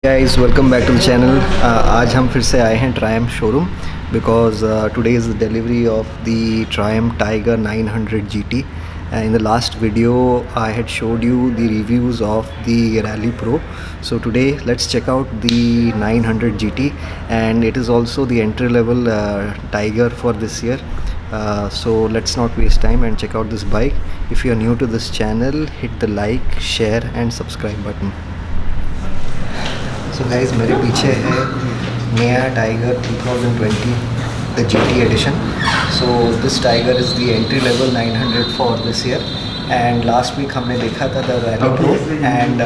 Guys, welcome back to the channel. आज हम फिर से आए हैं Triumph showroom because today is the delivery of the Triumph Tiger 900 GT. In the last video, I had showed you the reviews of the Rally Pro. So today, let's check out the 900 GT, and it is also the entry-level Tiger for this year. So let's not waste time and check out this bike. If you are new to this channel, hit the like, share, and subscribe button. So guys, मेरे पीछे है नया tiger 2020 the GT edition. So this Tiger is the entry level 900 for this year, and last week हमने देखा था the Rally Pro, and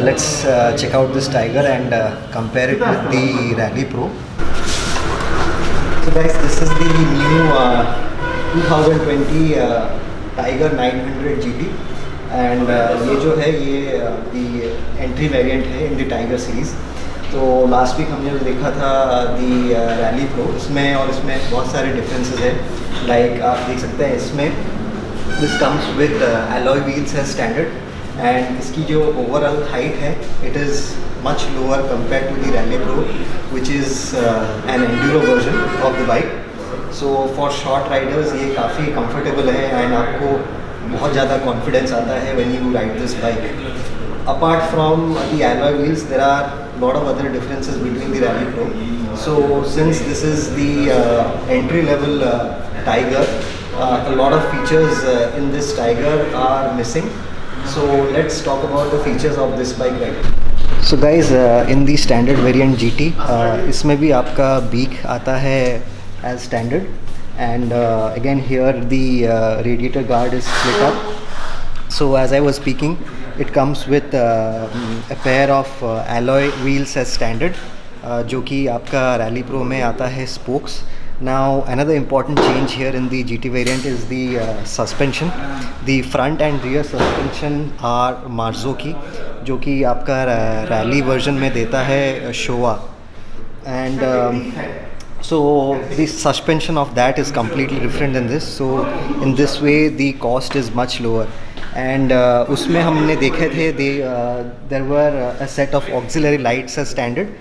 let's check out this Tiger and compare it with the Rally Pro. So guys, this is the new 2020 Tiger 900 GT. And ये जो है ये दी entry variant है in the tiger series. तो last week हमने जो देखा था दी रैली प्रो, इसमें और इसमें बहुत सारे डिफरेंसेस हैं. लाइक आप देख सकते हैं इसमें this comes with alloy wheels है स्टैंडर्ड, एंड इसकी जो ओवरऑल हाइट है it is much lower compare to the rally pro which is an enduro version of the bike. So for short riders ये काफ़ी कंफर्टेबल है and आपको बहुत ज़्यादा कॉन्फिडेंस आता है when you ride this bike. Apart from the alloy wheels there are lot of other differences between the rally pro. So since this is the entry level Tiger, a lot of features in this Tiger are missing. So let's talk about the features of this bike right now. So guys, in the standard variant GT, इसमें भी आपका beak आता है as standard. And again here the radiator guard is split up. So as I was speaking, it comes with a pair of alloy wheels as standard, जो कि आपका Rally Pro में आता है spokes. Now another important change here in the GT variant is the suspension. The front and rear suspension are Marzocchi, जो कि आपका Rally version में देता है Showa. And so the suspension of that is completely different than this. So in this way the cost is much lower. And उसमें हमने देखे थे there were a set of auxiliary lights as standard.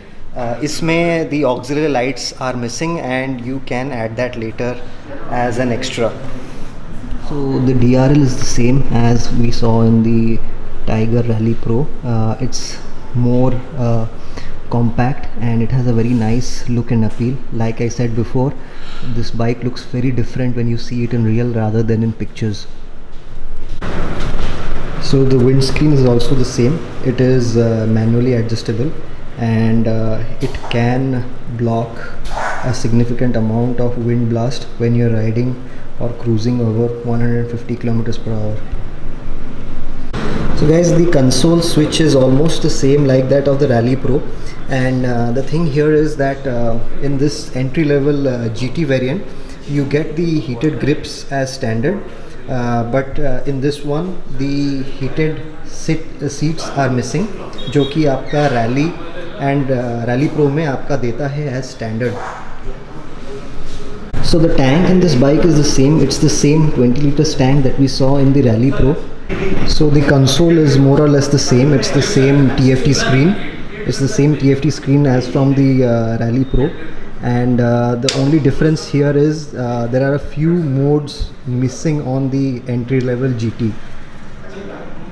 इसमें the auxiliary lights are missing and you can add that later as an extra. So the DRL is the same as we saw in the Tiger Rally Pro. It's more compact and it has a very nice look and appeal. Like I said before, this bike looks very different when you see it in real rather than in pictures. So the windscreen is also the same. It is manually adjustable, and it can block a significant amount of wind blast when you're riding or cruising over 150 kilometers per hour. So guys, the console switch is almost the same like that of the Rally Pro, and the thing here is that in this entry level GT variant you get the heated grips as standard, but in this one the heated seats are missing, जो कि आपका Rally and Rally Pro में आपका देता है as standard. So the tank in this bike is the same. It's the same 20 liters tank that we saw in the Rally Pro. So the console is more or less the same. It's the same TFT screen. It's the same TFT screen as from the Rally Pro, and the only difference here is there are a few modes missing on the entry level GT.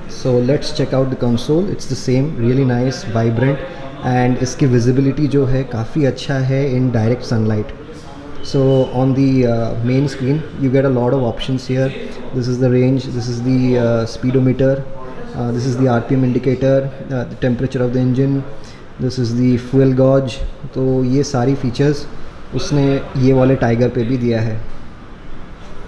So let's check out the console. It's the same, really nice, vibrant, and इसकी visibility जो है काफ़ी अच्छा है in direct sunlight. So on the main screen you get a lot of options here. This is the range, this is the speedometer, this is the RPM indicator, the temperature of the engine, this is the fuel gauge. तो ये सारी features उसने ये वाले Tiger पे भी दिया है.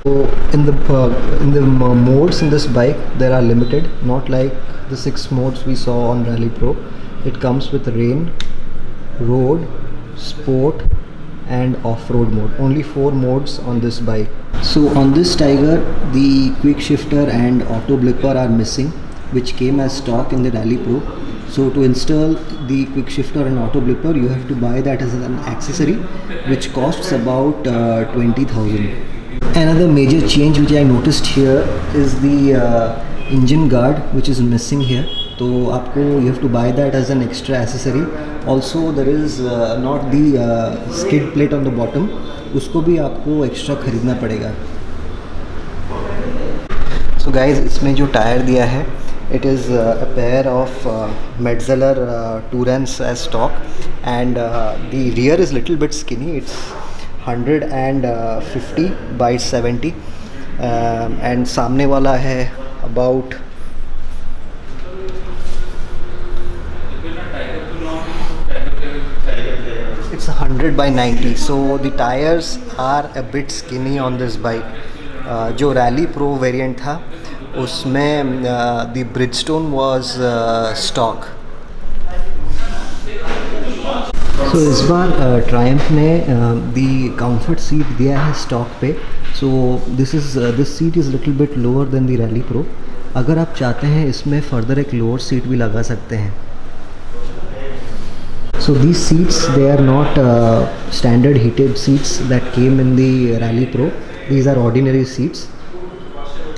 So in the modes in this bike there are limited, not like the 6 modes we saw on Rally Pro. It comes with rain, road, sport and off-road mode. Only 4 modes on this bike. So on this Tiger the quick shifter and auto blipper are missing, which came as stock in the Rally Pro. So to install the quick shifter and auto blipper you have to buy that as an accessory, which costs about 20,000. Another major change which I noticed here is the engine guard, which is missing here. तो आपको you have to buy that as an extra accessory. Also there is not the skid plate on the bottom, उसको भी आपको extra ख़रीदना पड़ेगा. So guys, इसमें जो tyre दिया है it is a pair of Metzeler Tourans as stock, and the rear is little bit skinny. It's 150 by 70 and सामने वाला है about it's 100 by 90. So the tires are a bit skinny on this bike. जो Rally Pro variant था उसमें the Bridgestone was stock. So इस बार Triumph ने the comfort seat दिया है stock पे. So this seat is little bit lower than the Rally Pro. अगर आप चाहते हैं इसमें further एक lower seat भी लगा सकते हैं. So these seats, they are not standard heated seats that came in the Rally Pro. These are ordinary seats.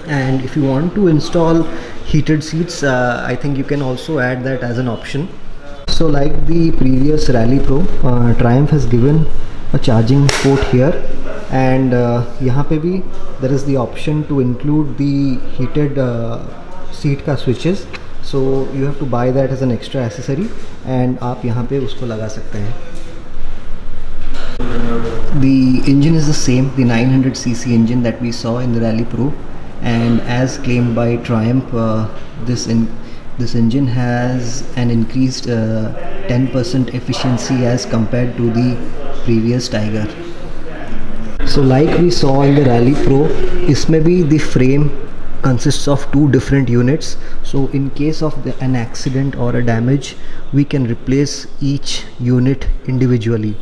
And if you want to install heated seats, I think you can also add that as an option. So like the previous Rally Pro, Triumph has given a charging port here, and यहाँ पे भी there is the option to include the heated seat का switches. So you have to buy that as an extra accessory, and आप यहाँ पे उसको लगा सकते हैं. The engine is the same, the 900cc engine that we saw in the Rally Pro, and as claimed by Triumph, this engine has an increased 10% efficiency as compared to the previous Tiger. So like we saw in the Rally Pro, इसमें भी the frame consists of two different units. So in case of an accident or a damage, we can replace each unit individually.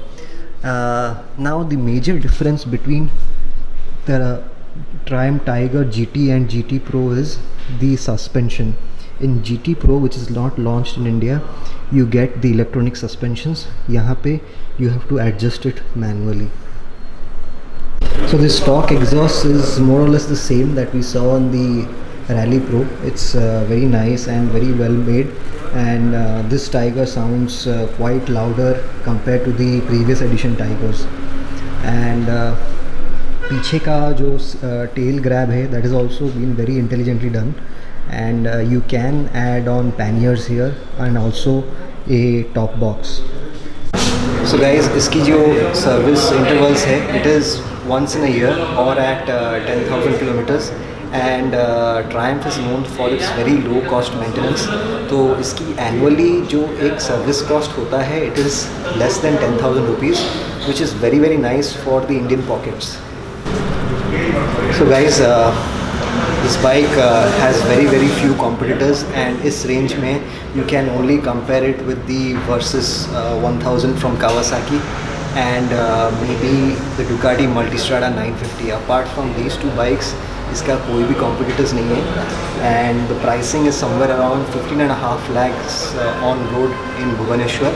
Now the major difference between the Triumph Tiger GT and GT Pro is the suspension. In GT Pro, which is not launched in India, you get the electronic suspensions. यहाँ पे you have to adjust it manually. So the stock exhaust is more or less the same that we saw on the Rally Pro. It's very nice and very well made, and this Tiger sounds quite louder compared to the previous edition Tigers. And पीछे का जो tail grab है, that is also been very intelligently done, and you can add on panniers here and also a top box. So guys, इसकी जो service intervals है, it is once in a year or at 10,000 kilometers, and Triumph is known for its very low cost maintenance. तो इसकी annually जो एक service cost होता है, it is less than 10,000 rupees, which is very very nice for the Indian pockets. So guys, this bike has very few competitors, and इस range में you can only compare it with the Versys 1000 from Kawasaki and maybe the Ducati Multistrada 950. Apart from these two bikes, इसका कोई भी competitors नहीं है, and the pricing is somewhere around 15.5 lakhs on road in Bhubaneswar.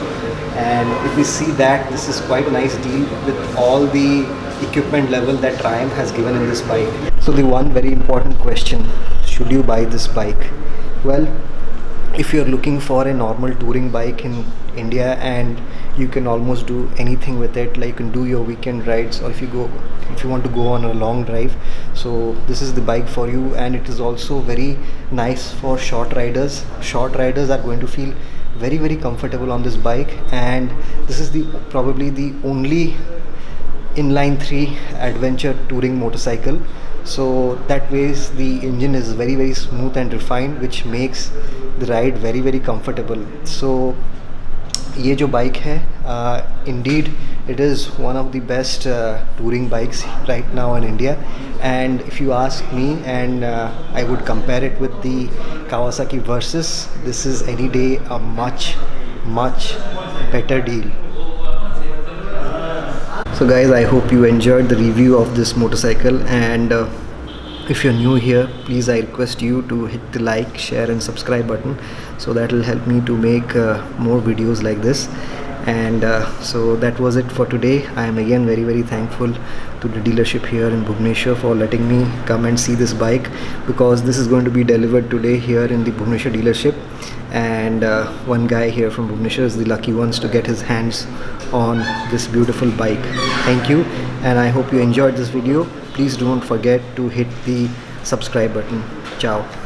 And if we see that, this is quite a nice deal with all the equipment level that Triumph has given in this bike. So the one very important question, should you buy this bike? Well, if you're looking for a normal touring bike in India and you can almost do anything with it, like you can do your weekend rides, or if you want to go on a long drive, so this is the bike for you. And it is also very nice for short riders. Short riders are going to feel very comfortable on this bike, and this is probably the only inline 3 adventure touring motorcycle. So that ways the engine is very smooth and refined, which makes the ride very comfortable. So ये जो bike है, indeed it is one of the best touring bikes right now in India. And if you ask me, and I would compare it with the Kawasaki Versys, this is any day a much better deal. So guys, I hope you enjoyed the review of this motorcycle, and if you're new here, please I request you to hit the like, share and subscribe button, so that will help me to make more videos like this. And so that was it for today. I am again very thankful to the dealership here in Bhubaneswar for letting me come and see this bike, because this is going to be delivered today here in the Bhubaneswar dealership, and one guy here from Bhubaneswar is the lucky ones to get his hands on this beautiful bike. Thank you, and I hope you enjoyed this video. Please don't forget to hit the subscribe button. Ciao.